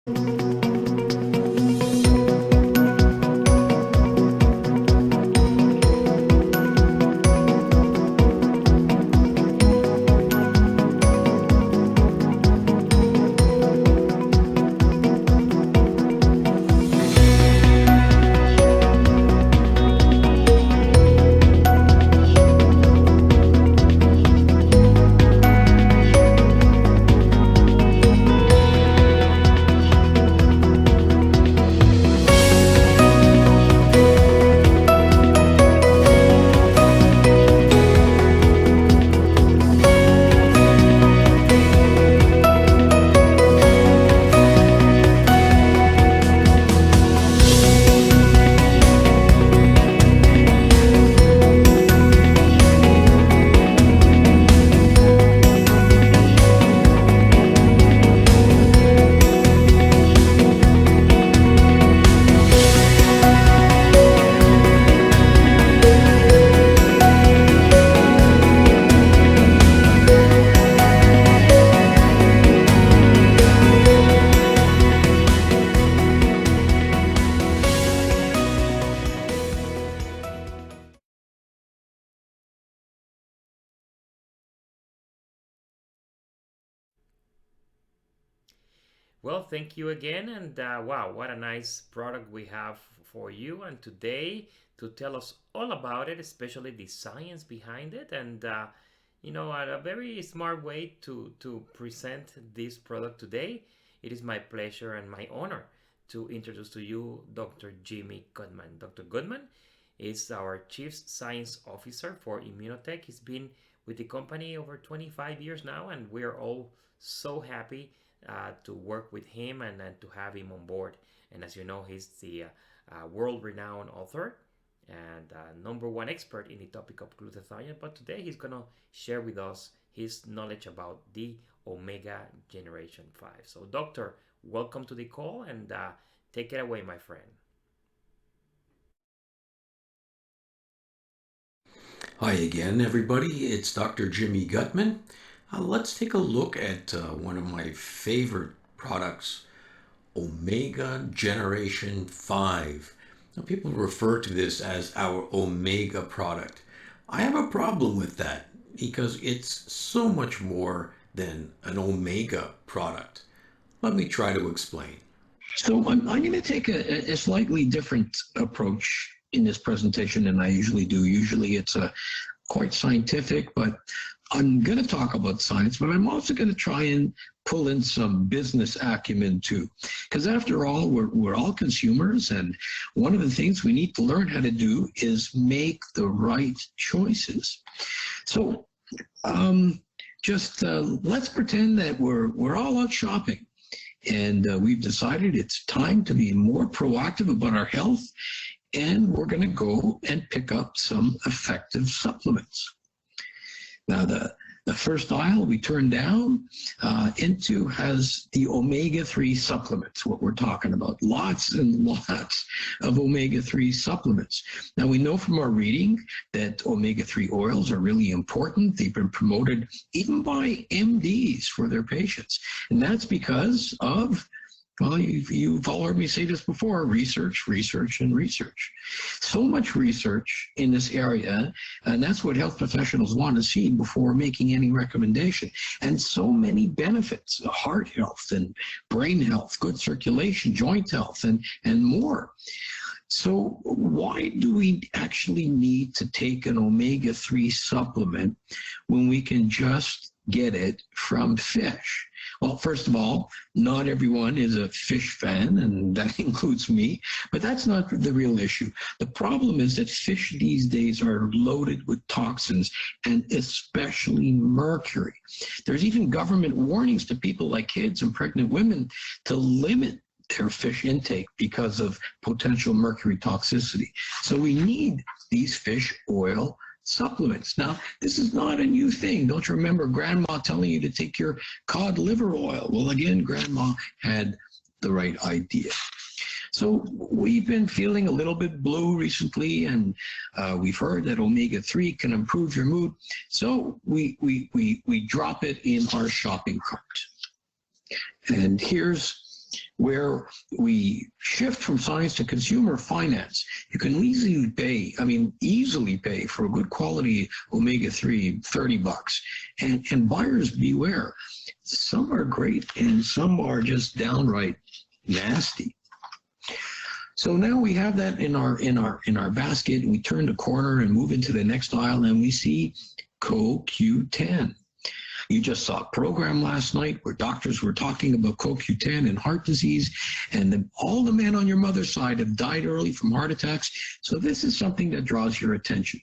Well, thank you again, and wow, what a nice product we have for you. And today, to tell us all about it, especially the science behind it, and a very smart way to present this product today. It is my pleasure and my honor to introduce to you Dr. Jimmy Goodman. Dr. Goodman is our Chief Science Officer for Immunotech. He's been with the company over 25 years now, and we're all so happy to work with him and to have him on board. And as you know, he's the world-renowned author and number one expert in the topic of glutathione. But today he's gonna share with us his knowledge about the Omega Generation 5. So, Doctor, welcome to the call and take it away, my friend. Hi again, everybody. It's Dr. Jimmy Goodman. Let's take a look at one of my favorite products, Omega Generation 5. Now, people refer to this as our Omega product. I have a problem with that because it's so much more than an Omega product. Let me try to explain. So I'm going to take a slightly different approach in this presentation than I usually do. Usually it's quite scientific, but I'm going to talk about science, but I'm also going to try and pull in some business acumen too. Because after all, we're all consumers, and one of the things we need to learn how to do is make the right choices. So let's pretend that we're all out shopping, and we've decided it's time to be more proactive about our health, and we're going to go and pick up some effective supplements. Now, the first aisle we turn down into has the omega-3 supplements, what we're talking about. Lots and lots of omega-3 supplements. Now, we know from our reading that omega-3 oils are really important. They've been promoted even by MDs for their patients. And that's because of, well, you've all heard me say this before, research, research, and research. So much research in this area, and that's what health professionals want to see before making any recommendation. And so many benefits, heart health and brain health, good circulation, joint health, and more. So why do we actually need to take an omega-3 supplement when we can just get it from fish? Well, first of all, not everyone is a fish fan, and that includes me, but that's not the real issue. The problem is that fish these days are loaded with toxins, and especially mercury. There's even government warnings to people like kids and pregnant women to limit their fish intake because of potential mercury toxicity. So we need these fish oil supplements. Now, this is not a new thing. Don't you remember grandma telling you to take your cod liver oil? Well, again, grandma had the right idea. So we've been feeling a little bit blue recently, and we've heard that omega-3 can improve your mood. So we drop it in our shopping cart. And here's where we shift from science to consumer finance. You can easily pay for a good quality omega-3, $30. And buyers beware. Some are great and some are just downright nasty. So now we have that in our basket, and we turn the corner and move into the next aisle, and we see CoQ10. You just saw a program last night where doctors were talking about CoQ10 and heart disease, and all the men on your mother's side have died early from heart attacks. So this is something that draws your attention.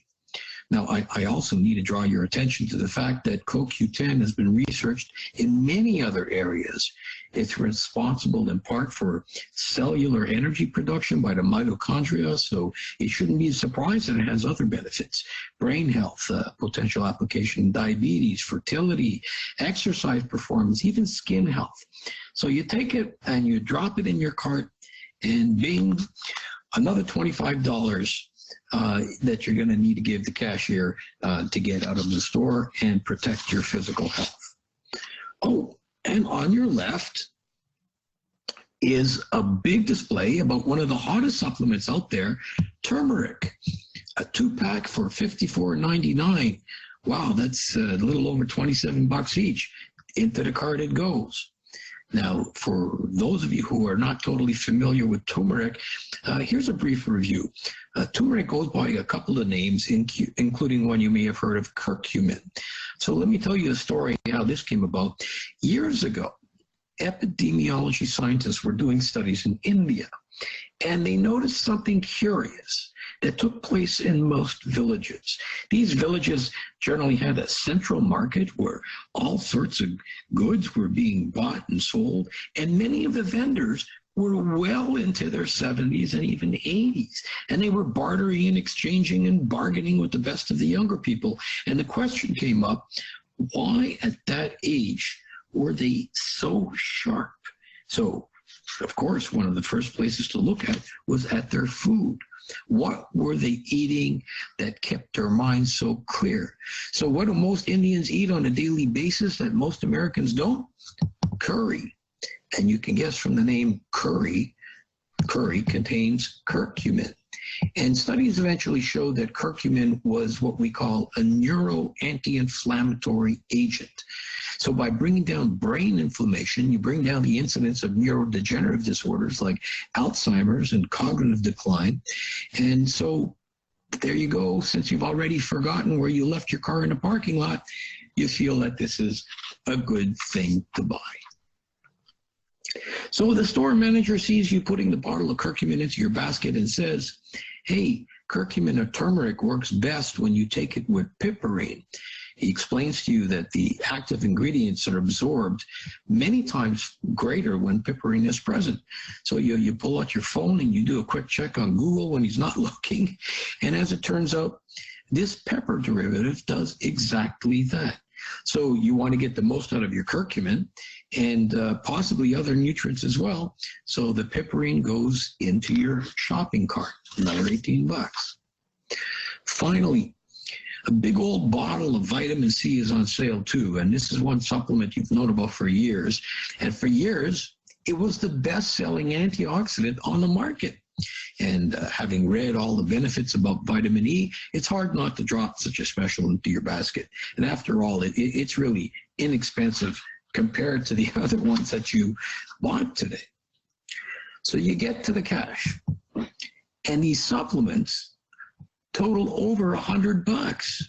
Now, I also need to draw your attention to the fact that CoQ10 has been researched in many other areas. It's responsible in part for cellular energy production by the mitochondria, so it shouldn't be a surprise that it has other benefits. Brain health, potential application, diabetes, fertility, exercise performance, even skin health. So you take it and you drop it in your cart, and bing, another $25 that you're going to need to give the cashier to get out of the store and protect your physical health. Oh, and on your left is a big display about one of the hottest supplements out there, turmeric. A 2-pack for $54.99. Wow, that's a little over $27 each. Into the cart it goes. Now, for those of you who are not totally familiar with turmeric, here's a brief review. Turmeric goes by a couple of names, including one you may have heard of, curcumin. So let me tell you a story how this came about. Years ago, epidemiology scientists were doing studies in India, and they noticed something curious that took place in most villages. These villages generally had a central market where all sorts of goods were being bought and sold, and many of the vendors were well into their 70s and even 80s, and they were bartering and exchanging and bargaining with the best of the younger people. And the question came up, why at that age were they so sharp? So, of course, one of the first places to look at was at their food. What were they eating that kept their minds so clear? So what do most Indians eat on a daily basis that most Americans don't? Curry. And you can guess from the name curry, curry contains curcumin. And studies eventually showed that curcumin was what we call a neuro-anti-inflammatory agent. So by bringing down brain inflammation, you bring down the incidence of neurodegenerative disorders like Alzheimer's and cognitive decline. And so there you go. Since you've already forgotten where you left your car in the parking lot, you feel that this is a good thing to buy. So the store manager sees you putting the bottle of curcumin into your basket and says, hey, curcumin or turmeric works best when you take it with piperine. He explains to you that the active ingredients are absorbed many times greater when piperine is present. So you pull out your phone and you do a quick check on Google when he's not looking. And as it turns out, this pepper derivative does exactly that. So you want to get the most out of your curcumin and possibly other nutrients as well. So the piperine goes into your shopping cart, another $18. Finally, a big old bottle of vitamin C is on sale too. And this is one supplement you've known about for years. And for years, it was the best-selling antioxidant on the market. And having read all the benefits about vitamin E, it's hard not to drop such a special into your basket. And after all, it's really inexpensive compared to the other ones that you bought today. So you get to the cash, and these supplements total over $100,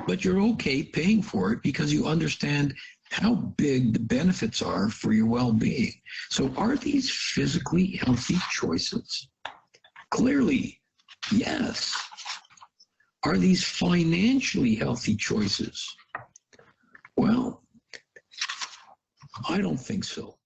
but you're okay paying for it because you understand how big the benefits are for your well-being. So are these physically healthy choices? Clearly, yes. Are these financially healthy choices? Well, I don't think so.